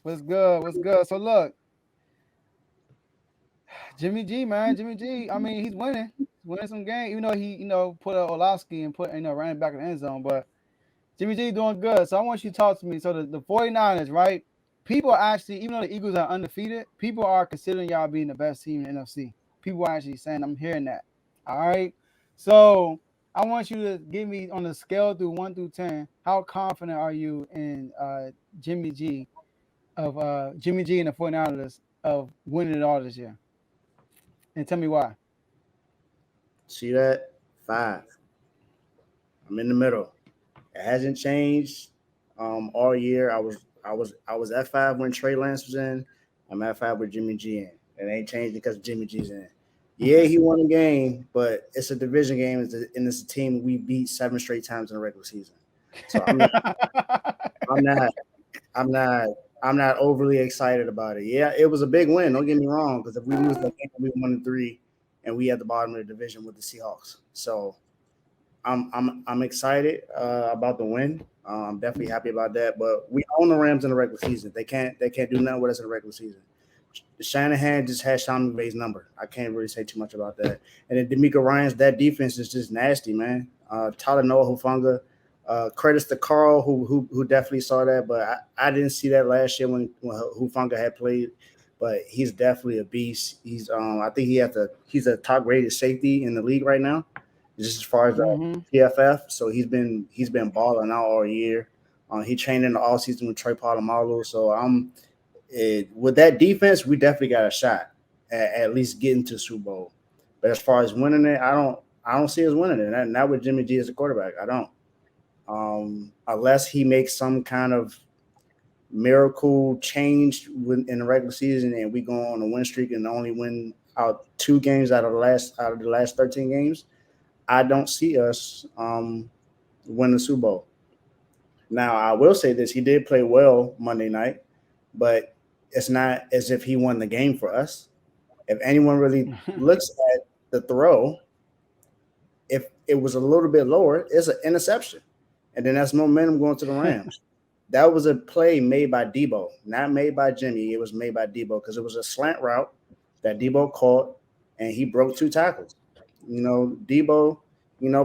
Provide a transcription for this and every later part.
What's good? What's good? So look, Jimmy G, man, Jimmy G. I mean, he's winning. He's winning some game. Even though he, put Olowski and put running back in the end zone, but Jimmy G doing good. So I want you to talk to me. So the 49ers, right? People are actually, even though the Eagles are undefeated, people are considering y'all being the best team in the NFC. People are actually saying, I'm hearing that. All right. So I want you to give me on a scale through 1 through 10, how confident are you in Jimmy G Jimmy G and the 49ers of winning it all this year? And tell me why. See that? 5. I'm in the middle. It hasn't changed all year. I was at 5 when Trey Lance was in. I'm at 5 with Jimmy G in. It ain't changed because Jimmy G's in. Yeah, he won a game, but it's a division game, and it's a team we beat 7 straight times in the regular season. So I'm not, I'm not, I'm not overly excited about it. Yeah, it was a big win. Don't get me wrong, because if we lose that game, we 1-3, and we at the bottom of the division with the Seahawks. So I'm excited about the win. I'm definitely happy about that. But we own the Rams in the regular season. They can't do nothing with us in the regular season. Shanahan just has Sean McVay's number. I can't really say too much about that. And then D'Amico Ryan's that defense is just nasty, man. Tyler Noah Hufanga. Credits to Carl who definitely saw that, but I didn't see that last year when Hufanga had played. But he's definitely a beast. I think he's a top rated safety in the league right now, just as far as hmm PFF. So he's been balling out all year. He trained in the all season with Trey Polamalu. So with that defense, we definitely got a shot at least getting to Super Bowl. But as far as winning it, I don't see us winning it. Not with Jimmy G as a quarterback. I don't. Unless he makes some kind of miracle change in the regular season and we go on a win streak and only win out 2 games out of the last 13 games, I don't see us win the Super Bowl. Now, I will say this: he did play well Monday night, but it's not as if he won the game for us. If anyone really looks at the throw, if it was a little bit lower, it's an interception, and then that's momentum going to the Rams. That was a play made by Debo, not made by Jimmy. It was made by Debo because it was a slant route that Debo caught, and he broke 2 tackles. Debo,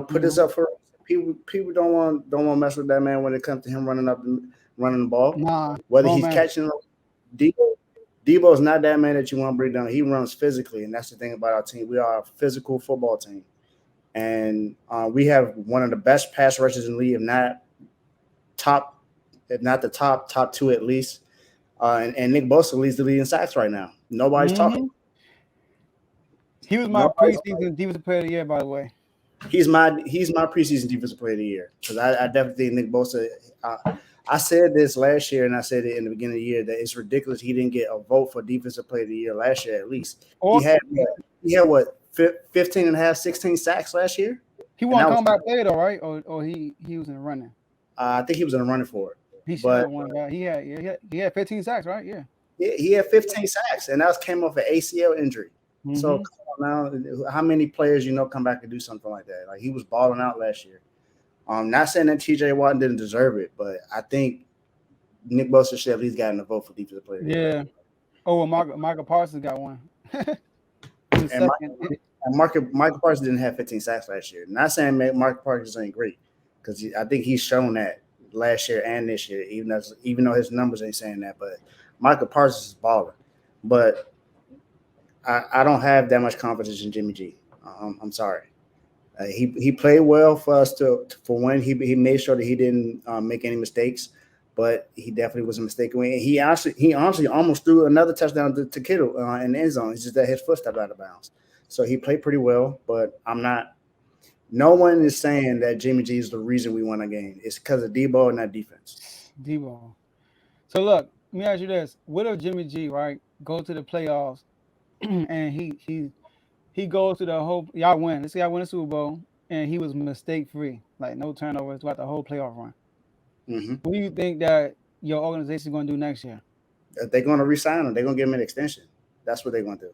put this hmm up for people. People don't want to mess with that man when it comes to him running up and running the ball. Nah, Whether grown he's man. catching Debo, Debo's not that man that you want to bring down. He runs physically, and that's the thing about our team. We are a physical football team, and we have one of the best pass rushes in the league, top, if not the top 2 at least. And Nick Bosa leads the league in sacks right now. Nobody's talking. hmm He was my Nobody's. preseason defensive player of the year, by the way. He's my preseason defensive player of the year because I definitely think Nick Bosa. I said this last year and I said it in the beginning of the year that it's ridiculous he didn't get a vote for defensive player of the year last year at least. He Or had he had what 15 and a half, 16 sacks last year, he and won that was comeback player though, right? Or he was in the running. I think he was in the running for it, He should but have won that. He had 15 sacks, right? Yeah. he had 15 sacks and that came off an ACL injury. So hmm come on now, how many players come back and do something like that? Like he was balling out last year. Not saying that TJ Watt didn't deserve it, but I think Nick Bosa should at least gotten a vote for defensive player of the year last Yeah. Oh, well, Michael Parsons got one. He was year. And second. Michael Parsons didn't have 15 sacks last year. Not saying Michael Parsons ain't great because I think he's shown that last year and this year, even though his numbers ain't saying that. But Michael Parsons is balling. But I don't have that much confidence in Jimmy G. I'm sorry. He played well for us for when he made sure that he didn't make any mistakes, but he definitely was a mistake. He honestly almost threw another touchdown to Kittle in the end zone. It's just that his foot stepped out of bounds. So he played pretty well, but I'm not. No one is saying that Jimmy G is the reason we won a game. It's because of Debo and that defense. Debo. So look, let me ask you this: what if Jimmy G, right, go to the playoffs and he goes to the whole y'all win. Let's say y'all win the Super Bowl and he was mistake free, like no turnovers throughout the whole playoff run. Hmm. What do you think that your organization is going to do next year? They're going to resign him. They're going to give him an extension. That's what they're going to do.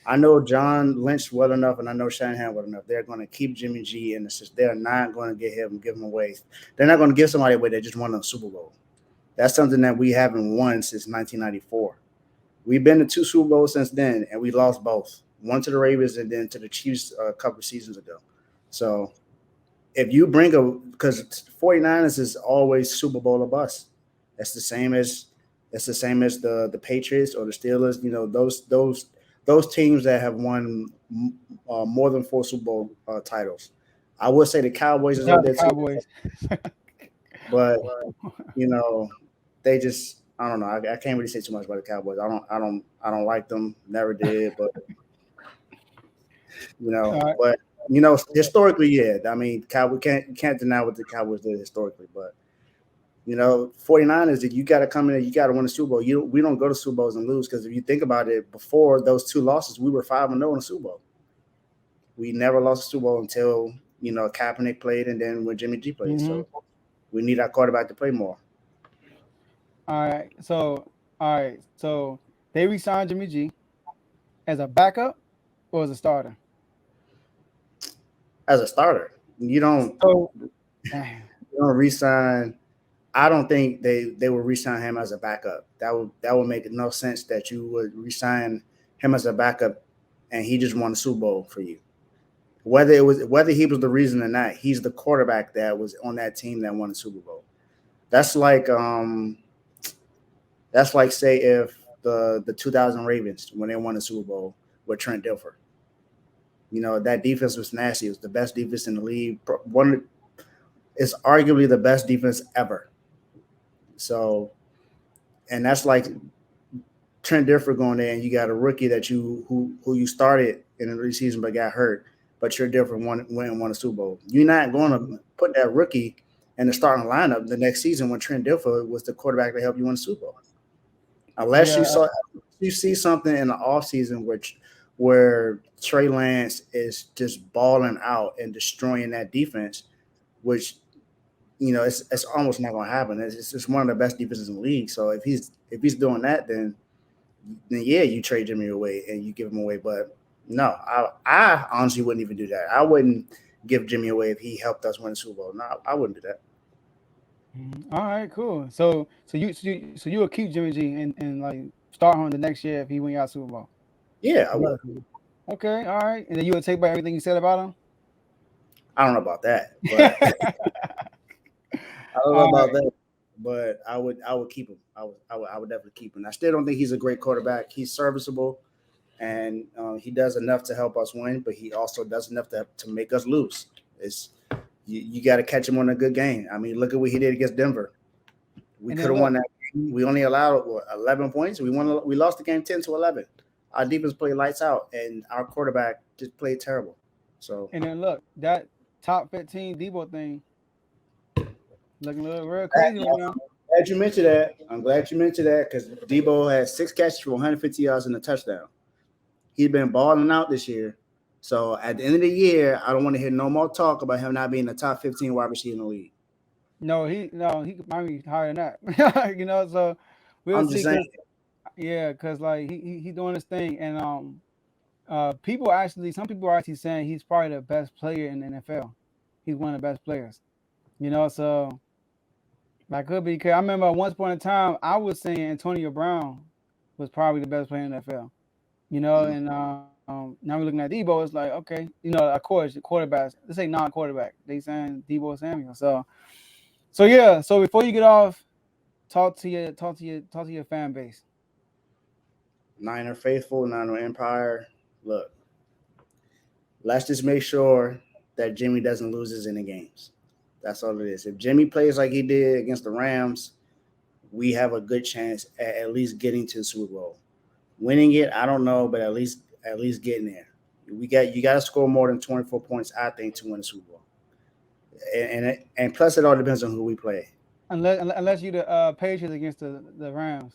I know John Lynch well enough, and I know Shanahan well enough. They're going to keep Jimmy G in the system. They're not going to give him away. They're not going to give somebody away that just won a Super Bowl. That's something that we haven't won since 1994. We've been to two Super Bowls since then, and we lost both. One to the Ravens and then to the Chiefs a couple of seasons ago. So if you bring because 49ers is always Super Bowl or bust. That's the same as the Patriots or the Steelers. You know those teams that have won more than four Super Bowl titles. I would say the Cowboys is Shout up out the there too, Cowboys. but you know they just I don't know. I can't really say too much about the Cowboys. I don't like them. Never did, but All right. but historically, yeah. I mean, Cowboy can't deny what the Cowboys did historically, but 49ers, that you got to come in and you got to win a Super Bowl. We don't go to Super Bowls and lose because if you think about it, before those two losses, we were 5-0 in the Super Bowl. We never lost a Super Bowl until Kaepernick played and then when Jimmy G played. Mm-hmm. So we need our quarterback to play more. All right. So they re-signed Jimmy G as a backup or as a starter. As a starter, you don't So, re-sign. I don't think they would re-sign him as a backup. That would make no sense that you would re-sign him as a backup and he just won the Super Bowl for you. Whether he was the reason or not, he's the quarterback that was on that team that won the Super Bowl. That's like say if the 2000 Ravens when they won the Super Bowl with Trent Dilfer. That defense was nasty. It was the best defense in the league. It's arguably the best defense ever. So, and that's like Trent Dilfer going there, and you got a rookie that who you started in the season but got hurt, but you're different won a Super Bowl. You're not going to put that rookie in the starting lineup the next season when Trent Dilfer was the quarterback that helped you win the Super Bowl. Unless you see something in the offseason where Trey Lance is just balling out and destroying that defense, which it's almost not going to happen. It's one of the best defenses in the league. So if he's doing that, then yeah, you trade Jimmy away and you give him away. But no, I honestly wouldn't even do that. I wouldn't give Jimmy away if he helped us win the Super Bowl. No, I wouldn't do that. all right, cool. So you will keep Jimmy G and like start him the next year if he win y'all Super Bowl. Yeah, I would. Okay, all right, and then you would take back everything you said about him. I don't know about that, but I don't know about that. But I would keep him. I would definitely keep him. I still don't think he's a great quarterback. He's serviceable, and he does enough to help us win, but he also does enough to make us lose. You got to catch him on a good game. I mean, look at what he did against Denver. We could have won that game. We only allowed 11 points. We lost the game 10-11. Our defense played lights out, and our quarterback just played terrible. So and then look, that top 15 Debo thing looking a little real crazy right now. Glad you mentioned that. I'm glad you mentioned that because Debo had 6 catches for 150 yards and a touchdown. He's been balling out this year. So at the end of the year, I don't want to hear no more talk about him not being the top 15 wide receiver in the league. No, he might be higher than that. So we'll I'm see. just saying. Yeah, because like he doing his thing, and some people are actually saying he's probably the best player in the NFL. He's one of the best players. So that could be. Cause I remember at one point in time I was saying Antonio Brown was probably the best player in the NFL. And now we're looking at Debo. It's like okay, of course the quarterbacks. This ain't non-quarterback. They saying Debo Samuel. So yeah. So before you get off, talk to your fan base. Niner faithful, Niner Empire. Look, let's just make sure that Jimmy doesn't lose his any games. That's all it is. If Jimmy plays like he did against the Rams, we have a good chance at least getting to the Super Bowl. Winning it, I don't know, but at least getting there. You got to score more than 24 points, I think, to win the Super Bowl. And plus, it all depends on who we play. Unless you the Patriots against the Rams.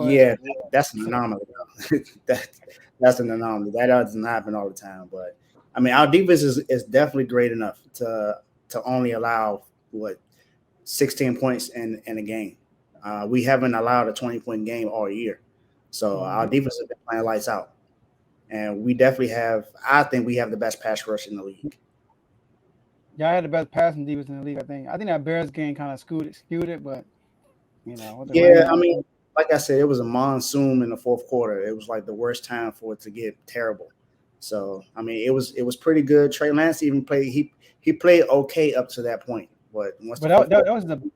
Yeah, that's an anomaly. That's an anomaly. That doesn't happen all the time. But I mean, our defense is definitely great enough to only allow 16 points in a game. We haven't allowed a 20-point game all year, so our defense has been playing lights out, and we definitely have. I think we have the best pass rush in the league. Yeah, I had the best passing defense in the league. I think that Bears game kind of skewed it, but You know, with the Yeah, rain. I mean, like I said, it was a monsoon in the fourth quarter. It was like the worst time for it to get terrible. So I mean, it was pretty good. Trey Lance even played. He played okay up to that point, but once But the fourth quarter,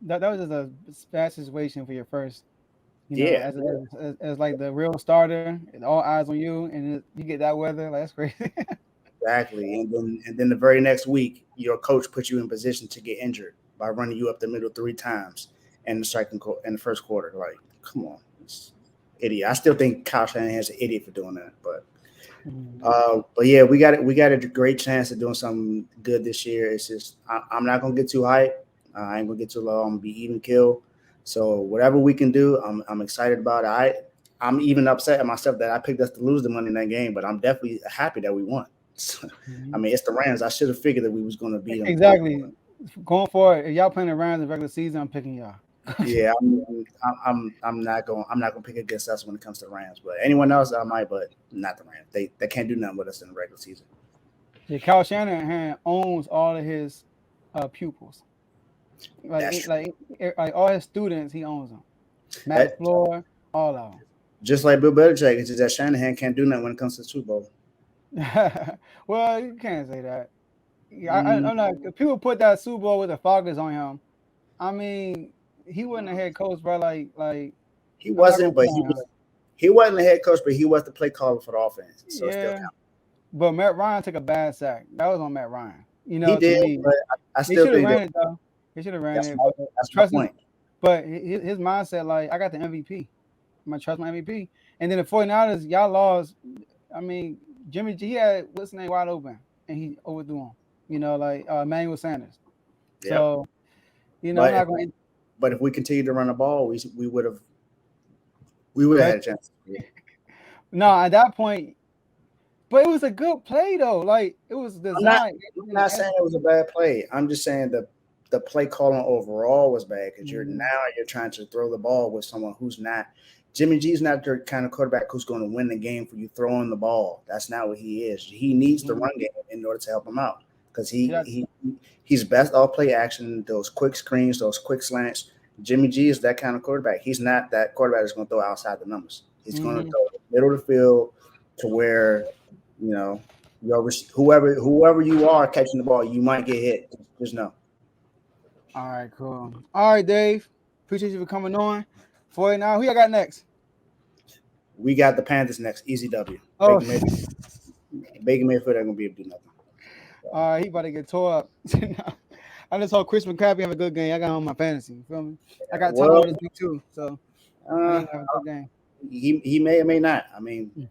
that was just a bad situation for your first. You know, yeah, as like the real starter, and all eyes on you, and you get that weather. Like, that's crazy. exactly. And then the very next week, your coach put you in position to get injured by running you up the middle 3 times in the first quarter. Like, come on, it's idiot. I still think Kyle Shanahan's an idiot for doing that, but. But yeah, we got a great chance of doing something good this year. It's just I'm not gonna get too hyped. I ain't gonna get too low. I'm gonna be even kill. So whatever we can do, I'm excited about it. I'm even upset at myself that I picked us to lose the money in that game, but I'm definitely happy that we won. I mean, it's the Rams. I should have figured that we was gonna beat them. Exactly. Going forward, if y'all playing the Rams in regular season, I'm picking y'all. Yeah, I'm not gonna pick against us when it comes to the Rams, but anyone else I might, but not the Rams. They can't do nothing with us in the regular season. Yeah, Kyle Shanahan owns all of his pupils. Like all his students, he owns them. Matt Floor, all of them. Just like Bill Belichick, it's just that Shanahan can't do nothing when it comes to the Super Bowl. Well, you can't say that. I'm not. If people put that Super Bowl with the Falcons on him, I mean, he wasn't a head coach, bro. Like he wasn't, but he wasn't the head coach, but he was the play caller for the offense. So it still counts. But Matt Ryan took a bad sack. That was on Matt Ryan. You know, he did, but I still think ran it though. He should have ran it. That's my point. But his mindset, like, I got the MVP. I'm gonna trust my MVP. And then the 49ers, y'all lost. I mean, Jimmy G, he had what's his name wide open, and he overthrew him. You know, like Emmanuel Sanders. Yep. So, you know, I'm not going. But if we continue to run the ball, we would have had a chance. Yeah. No, at that point. But it was a good play though. Like, it was designed. I'm not saying it was a bad play. I'm just saying the play calling overall was bad because you're trying to throw the ball with someone who's not. Jimmy G's not the kind of quarterback who's going to win the game for you throwing the ball. That's not what he is. He needs the run game in order to help him out because he's best off play action, those quick screens, those quick slants. Jimmy G is that kind of quarterback. He's not that quarterback that's going to throw outside the numbers. He's going to throw middle of the field to where, you know, whoever you are catching the ball, you might get hit. Just know. All right, cool. All right, Dave. Appreciate you for coming on. For now, who y'all got next? We got the Panthers next. Easy W. Oh, Baker Mayfield ain't gonna be able to do nothing. All right, he about to get tore up. I just saw Chris McCaffrey have a good game. I got him on my fantasy. You feel me? I got Tom this week too. So have a good game. He may or may not. I mean,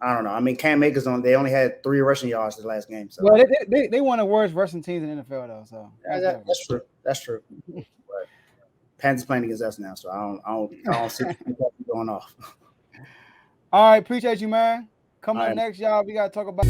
I don't know. I mean, Cam Akers they only had 3 rushing yards the last game. So well, they one of the worst rushing teams in the NFL though. So that's true. That's true. But Panthers playing against us now, so I don't see going off. All right, appreciate you, man. Coming up next, y'all, we gotta talk about.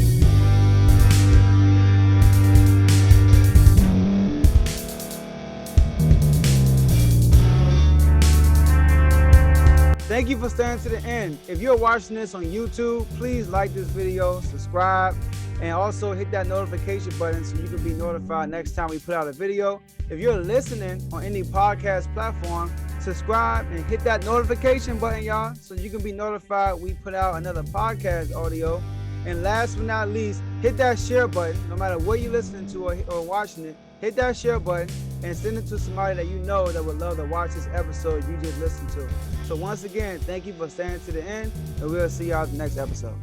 Thank you for staying to the end. If you're watching this on YouTube, please like this video, subscribe, and also hit that notification button so you can be notified next time we put out a video. If you're listening on any podcast platform, subscribe and hit that notification button, y'all, so you can be notified we put out another podcast audio. And last but not least, hit that share button. No matter what you're listening to or watching it, hit that share button and send it to somebody that you know that would love to watch this episode you just listened to. So once again, thank you for staying to the end, and we'll see y'all at the next episode.